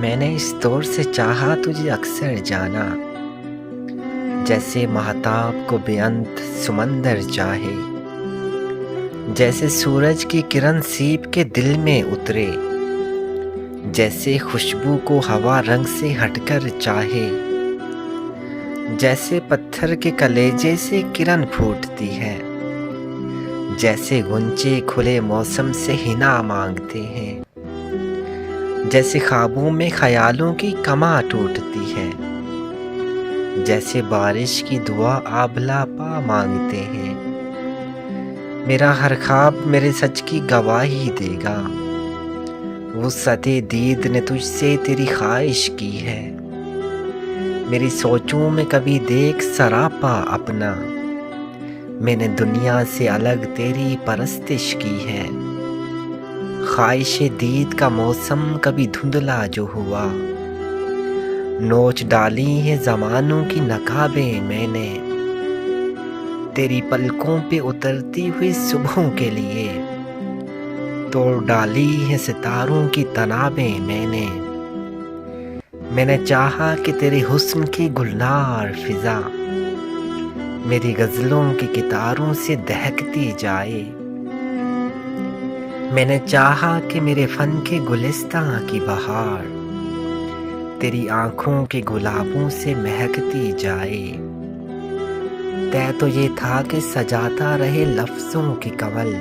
میں نے اس دور سے چاہا تجھے اکثر جانا، جیسے مہتاب کو بے انت سمندر چاہے، جیسے سورج کی کرن سیب کے دل میں اترے، جیسے خوشبو کو ہوا رنگ سے ہٹ کر چاہے، جیسے پتھر کے کلیجے سے کرن پھوٹتی ہے، جیسے غنچے کھلے موسم سے حنا مانگتے ہیں، جیسے خوابوں میں خیالوں کی کماں ٹوٹتی ہے، جیسے بارش کی دعا آبلا پا مانگتے ہیں، میرا ہر خواب میرے سچ کی گواہی دے گا، وسعت دید نے تجھ سے تیری خواہش کی ہے، میری سوچوں میں کبھی دیکھ سراپا اپنا، میں نے دنیا سے الگ تیری پرستش کی ہے، خواہش دید کا موسم کبھی دھندلا جو ہوا، نوچ ڈالی ہے زمانوں کی نقابیں میں نے، تیری پلکوں پہ اترتی ہوئی صبحوں کے لیے، توڑ ڈالی ہے ستاروں کی تنابیں میں نے چاہا کہ تیرے حسن کی گلنار فضا میری غزلوں کی کتاروں سے دہکتی جائے، میں نے چاہا کہ میرے فن کے گلستاں کی بہار تیری آنکھوں کے گلابوں سے مہکتی جائے، طے تو یہ تھا کہ سجاتا رہے لفظوں کی کنول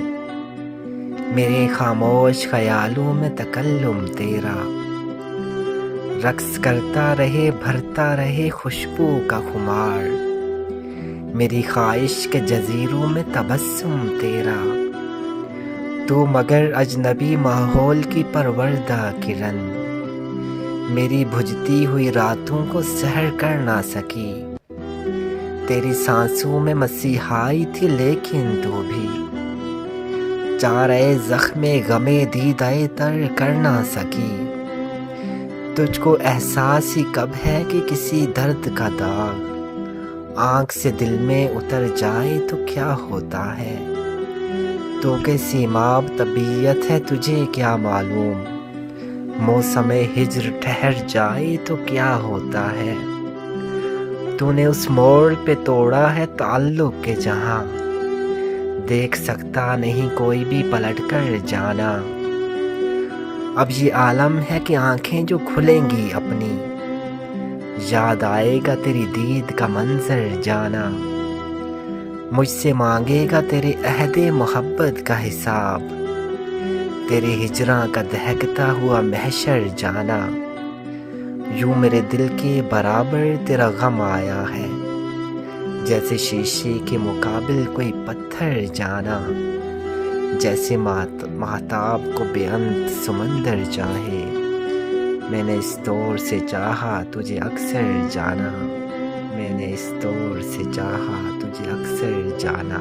میرے خاموش خیالوں میں تکلم تیرا، رقص کرتا رہے بھرتا رہے خوشبو کا خمار میری خواہش کے جزیروں میں تبسم تیرا، تو مگر اجنبی ماحول کی پروردہ کرن میری بجھتی ہوئی راتوں کو سحر کر نہ سکی، تیری سانسوں میں مسیحائی تھی لیکن تو بھی چارۂ زخم غم دیدۂ تر کر نہ سکی، تجھ کو احساس ہی کب ہے کہ کسی درد کا داغ آنکھ سے دل میں اتر جائے تو کیا ہوتا ہے، تو کہ سیماب طبیعت ہے تجھے کیا معلوم، موسم ہجر ٹھہر جائے تو کیا ہوتا ہے، تو نے اس موڑ پہ توڑا ہے تعلق کے جہاں دیکھ سکتا نہیں کوئی بھی پلٹ کر جانا، اب یہ عالم ہے کہ آنکھیں جو کھلیں گی اپنی یاد آئے گا تیری دید کا منظر جانا، مجھ سے مانگے گا تیرے عہد محبت کا حساب تیرے ہجراں کا دہکتا ہوا محشر جانا، یوں میرے دل کے برابر تیرا غم آیا ہے، جیسے شیشے کے مقابل کوئی پتھر جانا، جیسے مہتاب کو بے انت سمندر چاہے، میں نے اس دور سے چاہا تجھے اکثر جانا، میں نے اس دور سے چاہا تجھے اکثر جانا۔